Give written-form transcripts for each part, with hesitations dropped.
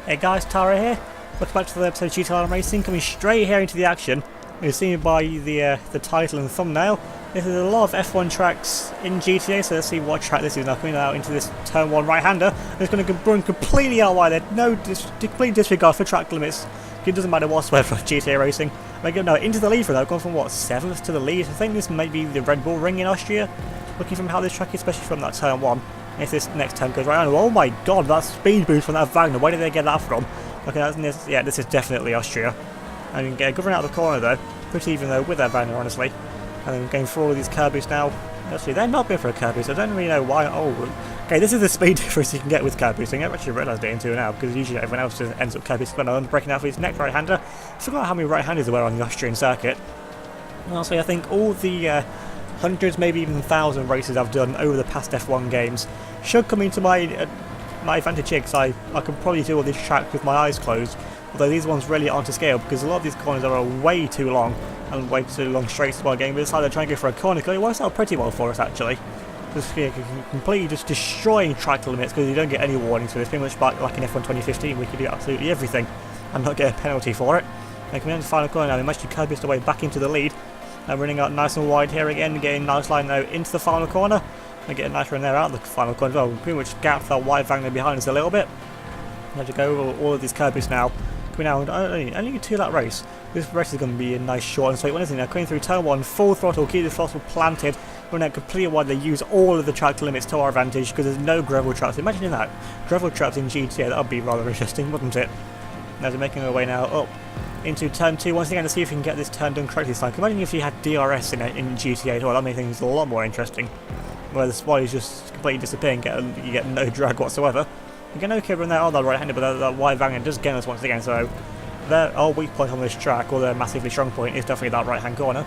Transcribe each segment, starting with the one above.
Hey guys, Tara here. Welcome back to the episode of GTR Racing, coming straight here into the action. You've seen by the title and thumbnail. This is a lot of F1 tracks in GTA, so let's see what track this is. Now coming out into this turn 1 right-hander, it's going to run completely out wide there. No complete disregard for track limits. It doesn't matter whatsoever for GTA Racing. Now into the lead for that, gone from what, 7th to the lead. I think this might be the Red Bull Ring in Austria. Looking from how this track is, especially from that turn 1. If this next turn goes right on, oh my god, that speed boost from that Wagner, where did they get that from? Okay, this is definitely Austria. And going out of the corner though, pretty even though with that Wagner, honestly. And then going for all of these curb boosts now. Actually, they're not good for a curb boost, I don't really know why. Oh, okay, this is the speed difference you can get with curb boosting. I've actually realised it into now, because usually everyone else just ends up curb boosting. But I'm breaking out for his next right-hander. I forgot how many right-handers there were on the Austrian circuit. And also, I think all the hundreds, maybe even 1,000 races I've done over the past F1 games should come into my advantage here, because I can probably do all this track with my eyes closed, although these ones really aren't to scale because a lot of these corners are way too long and way too long straights to my game. But decided to try and go for a corner because it works out pretty well for us actually. Just completely just destroying track limits because you don't get any warnings for this. Pretty much like in F1 2015 we could do absolutely everything and not get a penalty for it. And coming into the final corner now, we managed to curb this away back into the lead. And running out nice and wide here again, getting a nice line now into the final corner. And get a nice run there out of the final corner as well. We pretty much gapped that wide Wagner behind us a little bit. We have to go over all of these curb boosts now. Coming out only a 2-lap race. This race is going to be a nice short and sweet one, isn't it? Now coming through turn 1, full throttle, keep the throttle planted. Running out completely wide, they use all of the track limits to our advantage because there's no gravel traps. Imagine that. Gravel traps in GTA, that would be rather interesting, wouldn't it? Now they're making their way now up into turn 2 once again to see if we can get this turn done correctly this time. Imagine if you had DRS in GTA as well, that made things a lot more interesting. Where the spot is just completely disappearing, you get no drag whatsoever. You get no cover in there on that right-hander, but that wide Wagner does get us once again, so our weak point on this track, or their massively strong point, is definitely that right-hand corner.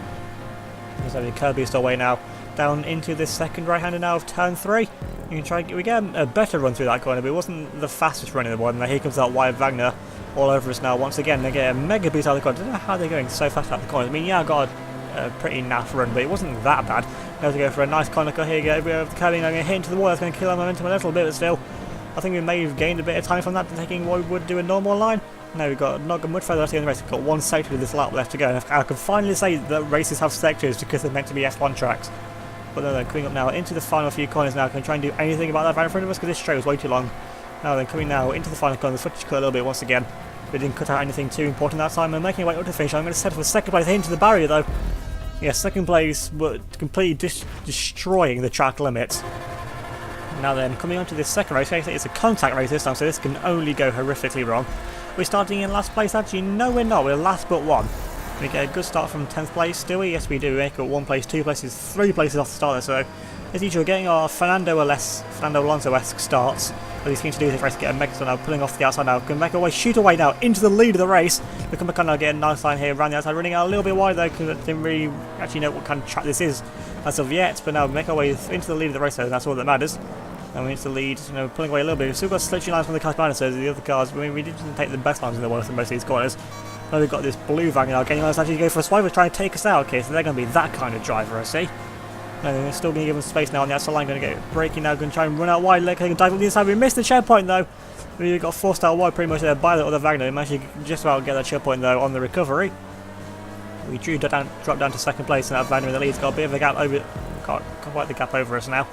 So the curb boost away now, down into this second right-hander now of turn 3. You can try, we get a better run through that corner, but it wasn't the fastest run in the world, and now here comes that wide Wagner all over us now once again. They get a mega boost out of the corner. I don't know how they're going so fast out of the corner. I mean, yeah, I got a pretty naff run, but it wasn't that bad. Now to go for a nice corner cut here, get over the curving, I'm going to hit into the wall. That's going to kill our momentum a little bit, but still, I think we may have gained a bit of time from that, taking what we would do a normal line. Now we've got not got much further left in the race. We've got one sector of this lap left to go, and I can finally say that races have sectors because they're meant to be F1 tracks. But they're coming up now into the final few corners now. Can try and do anything about that right in front of us because this straight was way too long. Now then coming now into the final corner, the footage cut a little bit once again. We didn't cut out anything too important that time. I'm making our way up to the finish. I'm going to settle for second place into the barrier though. Yeah, second place, but completely destroying the track limits. Now then, coming on to this second race, it's a contact race this time, so this can only go horrifically wrong. We're starting in last place actually? No, we're not. We're last but one. We get a good start from 10th place, do we? Yes, we do. We make it 1 place, 2 places, 3 places off the start there, so as usual, getting our Fernando Alonso-esque starts. But he's keen to do this race, get a mega now, pulling off the outside now, can make our way, shoot away now into the lead of the race. We come back on now, get a nice line here around the outside, running out a little bit wide though, because I didn't really actually know what kind of track this is as of yet. But now we make our way into the lead of the race, so that's all that matters. And we're into the lead, pulling away a little bit. We've still got slipstream lines from the cars behind us, so the other cars, I mean, we didn't take the best lines in the world for most of these corners. Now we've got this blue Wagner now, getting us actually to go for a swipe, trying to take us out. Okay, so they're going to be that kind of driver, I see. And they're still going to give them space now on the outside line, going to get braking now, going to try and run out wide, they can dive on the inside. We missed the checkpoint though. We got forced out wide pretty much there by the other Wagner. We managed to just about get that checkpoint though on the recovery. We dropped down to second place, and that Wagner in the lead's got a bit of a gap over, can't quite the gap over us now.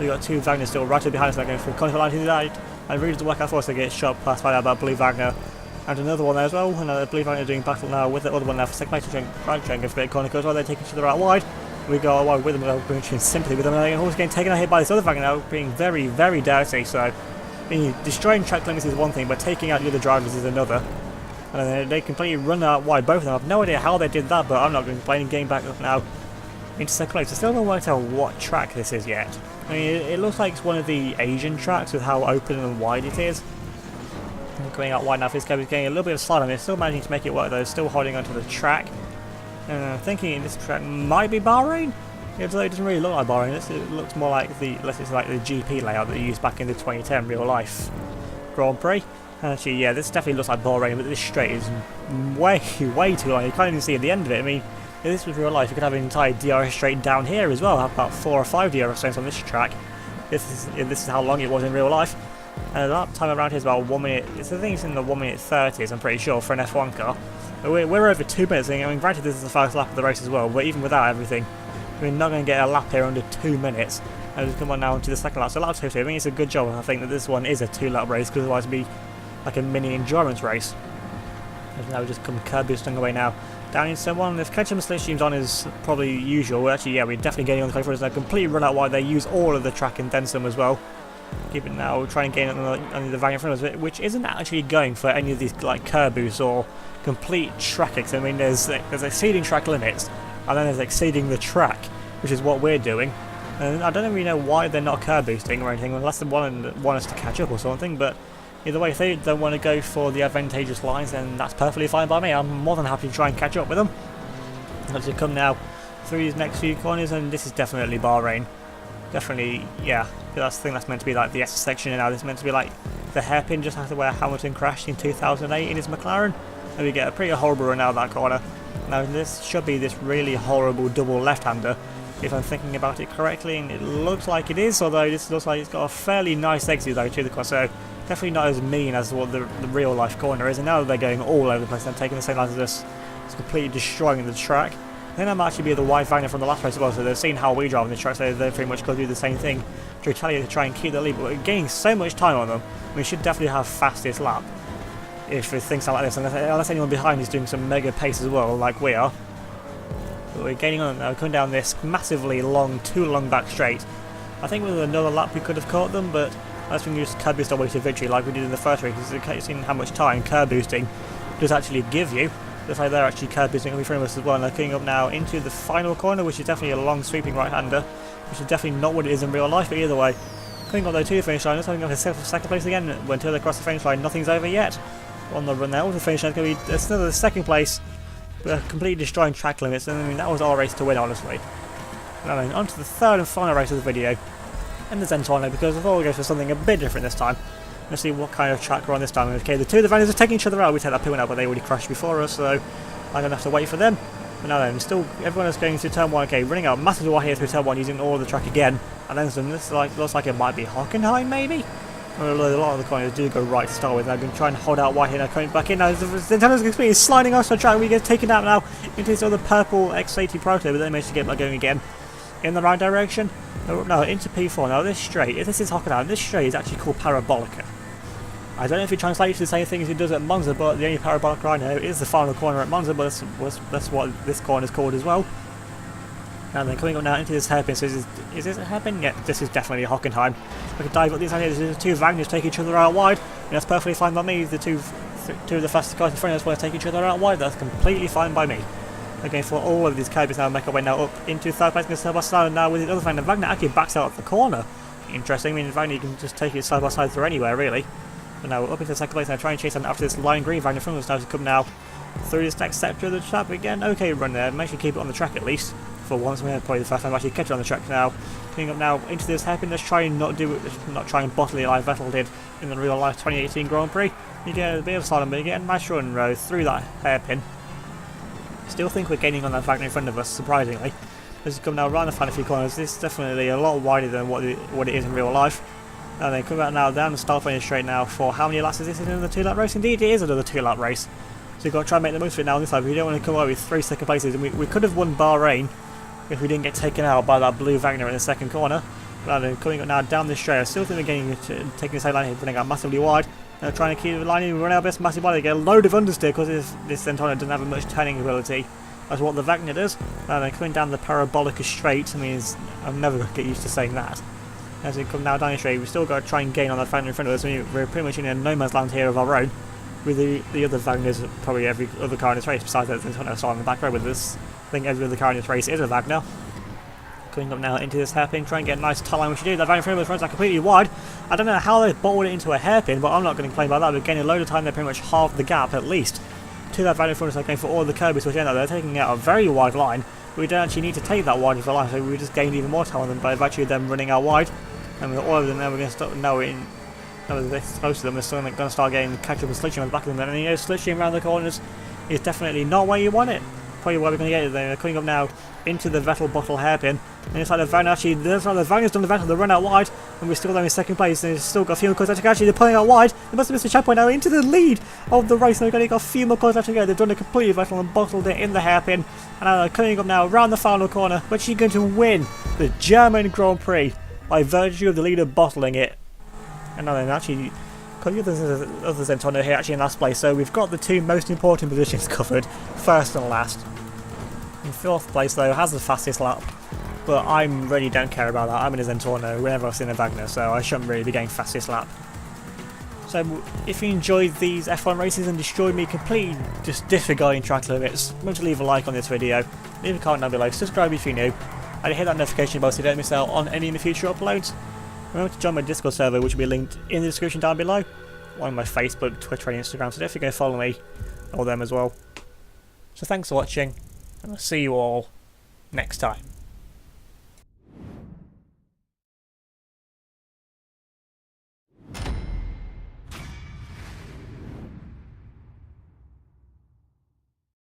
We've got 2 Wagners still right behind us, they're going for a control line to the side, and really doesn't work out for us to get shot past by that blue Wagner. And another one there as well, another blue Wagner doing battle now with the other one now for second place, trying to go for a bit of corner cut as well. They're taking each other out wide. We go wide with them, we're in sympathy with them, and they're always getting taken out here by this other Wagner now, being very, very dirty. So, destroying track limits is one thing, but taking out the other drivers is another. And they completely run out wide, both of them. I have no idea how they did that, but I'm not going to complain. Getting back up now into second place. I still haven't worked out what track this is yet. I mean, it looks like it's one of the Asian tracks with how open and wide it is. And going out wide now, this cab is getting a little bit of slide on it. Still managing to make it work though, still holding onto the track. Thinking this track might be Bahrain, although it doesn't really look like Bahrain. It looks more like the GP layout that they used back in the 2010 real life Grand Prix. And actually, yeah, this definitely looks like Bahrain, but this straight is way, way too long. You can't even see at the end of it. I mean, if this was real life, you could have an entire DRS straight down here as well. Have about 4 or 5 DRS zones on this track. This is how long it was in real life. And the lap time around here is about 1 minute. I think it's in the 1 minute 30s, I'm pretty sure, for an F1 car. But we're over 2 minutes. I mean, granted, this is the first lap of the race as well, but even without everything, we're not going to get a lap here under 2 minutes. And just come on now into the second lap. So lap 2, I think it's a good job. I think that this one is a 2-lap race, because otherwise it'd be like a mini endurance race. And now we just come curb boosting away now. Down into turn 1, if catching the slipstreams on is probably usual, actually, yeah, we're definitely getting on the front. They completely run out wide. They use all of the track and then some as well. Keep it now, try and gain on the Wagner in front of us, which isn't actually going for any of these like curb boosts or complete track exits. I mean, there's exceeding track limits, and then there's exceeding the track, which is what we're doing. And I don't really know why they're not curb boosting or anything, unless they want us to catch up or something. But either way, if they don't want to go for the advantageous lines, then that's perfectly fine by me. I'm more than happy to try and catch up with them. Let's just come now through these next few corners, and this is definitely Bahrain. Definitely, yeah. I think that's meant to be like the S section, and now this is meant to be like the hairpin just after where Hamilton crashed in 2008 in his McLaren. And we get a pretty horrible run out of that corner. Now this should be this really horrible double left-hander, if I'm thinking about it correctly, and it looks like it is, although this looks like it's got a fairly nice exit though to the corner, so definitely not as mean as what the real life corner is. And now they're going all over the place and taking the same lines as us. It's completely destroying the track. I think that might actually be the wide Wagner from the last race as well, so they've seen how we drive on the track, so they're pretty much going to do the same thing to retaliate to try and keep the lead. But we're gaining so much time on them, we should definitely have fastest lap if things sound like this, unless anyone behind is doing some mega pace as well, like we are. But we're gaining on them now, coming down this massively long, too long back straight. I think with another lap we could have caught them, but unless we can just curb boost our way to victory like we did in the first race, because you've seen how much time curb boosting does actually give you. Looks like they're actually curb boosting in front of us as well, and they're coming up now into the final corner, which is definitely a long sweeping right-hander, which is definitely not what it is in real life, but either way. Coming up though to the finish line, looks like we're going to second place again, until they cross the finish line, nothing's over yet. On the run now, with the finish line, it's going to be another second place, completely destroying track limits, and I mean, that was our race to win, honestly. Now then, on to the third and final race of the video, and the Zentorno, because I thought we'd go for something a bit different this time. Let's see what kind of track we're on this time. Okay, the two of the Vanners are taking each other out. We take that pit out, but they already crashed before us, so I'm going to have to wait for them. But now then, still, everyone is going through turn 1. Okay, running out massively wide here through turn 1, using all of the track again. And then some, this looks like it might be Hockenheim, maybe? Well, a lot of the corners do go right to start with. I've been trying to hold out wide here, now coming back in. Now, the Zentorno's completely sliding off the track. We get taken out now into this other purple X80 Proto, but they managed to get back going again in the right direction. No, into P4. Now, this straight, if this is Hockenheim, this straight is actually called Parabolica. I don't know if it translates to the same thing as it does at Monza, but the only Parabolica I know is the final corner at Monza, but that's what this corner is called as well. Now then, coming up now into this hairpin, so is this a hairpin? Yeah, this is definitely a Hockenheim. We can dive up these ideas, the two Wagners take each other out wide, and that's perfectly fine by me. The two of the fastest cars in front of us want to take each other out wide, that's completely fine by me. Again, for all of these cabins now, make our way now up into third place against Sebastian now with the other Wagner. Wagner actually backs out of the corner. Interesting, I mean, Wagner you can just take it side by side through anywhere, really. But now we're up into second place now, try and chase them after this lime green Wagner from us now to come now through this next sector of the track again. Okay, run there, make sure you keep it on the track at least. For once, we're probably the first time I actually catch it on the track now. Coming up now into this hairpin, let's try and not try and bottle it like Vettel did in the real life 2018 Grand Prix. You get a bit of silent, but you get a nice run row through that hairpin. Still think we're gaining on that Wagner in front of us, surprisingly. Let's come now around the final few corners. This is definitely a lot wider than what it is in real life. And then come out now down the start finish straight now for how many laps is this in another 2-lap race? Indeed, it is another 2-lap race. So you've got to try and make the most of it now on this side. We don't want to come away with 3 second places, and we could have won Bahrain if we didn't get taken out by that blue Wagner in the second corner. But then coming up now down this straight, I still think we're taking the same line here, running out massively wide. Trying to keep the line in, we run out best massive wide, they get a load of understeer because this Zentorno doesn't have much turning ability. That's what the Wagner does. And then coming down the Parabolica straight, I mean, I'm never going to get used to saying that. As we come now down the straight, we've still got to try and gain on that Wagner in front of us. I mean, we're pretty much in a no man's land here of our own, with the other Wagners, probably every other car in this race, besides that Zentorno still on the back row with us. I think every other car in this race is a Wagner. Coming up now into this hairpin, try and get a nice tail line, which you do. That Wagner in front of us runs out completely wide. I don't know how they bottled it into a hairpin, but I'm not going to complain about that. We're gaining a load of time, they're pretty much half the gap at least. To that Wagner in front of us, going for all the curves, which end up they're taking out a very wide line. We don't actually need to take that wide for a line, so we just gained even more time on them by virtue of them running out wide. And with all of them now, we're going to start. Now we're this close to them, we're still going to start getting catch up and slitching on the back of them. And you know, slitching around the corners is definitely not where you want it. Probably where we're going to get it. They're coming up now into the Vettel bottle hairpin. And it's like the Wagner actually, the Wagner's done the Vettel, they run out wide. and we're still down in second place, and it's still got a few more cars left to go. Actually, they're pulling out wide. They must have missed a checkpoint now into the lead of the race. They've got a few more cars left to go. They've done a completely vital and bottled it in the hairpin, and now they're coming up now around the final corner, which is going to win the German Grand Prix by virtue of the leader bottling it. And now then actually, the other Zentorno here actually in last place, so we've got the two most important positions covered, first and last. In fourth place though has the fastest lap, but I really don't care about that. I'm in a Zentorno whenever I've seen a Wagner, so I shouldn't really be getting fastest lap. So if you enjoyed these F1 races and destroyed me completely just disregarding track limits, remember to leave a like on this video, leave a comment down below, subscribe if you're new, and hit that notification bell so you don't miss out on any of the future uploads. Remember to join my Discord server, which will be linked in the description down below, on my Facebook, Twitter and Instagram, so definitely go follow me, or them as well. So thanks for watching, and I'll see you all next time.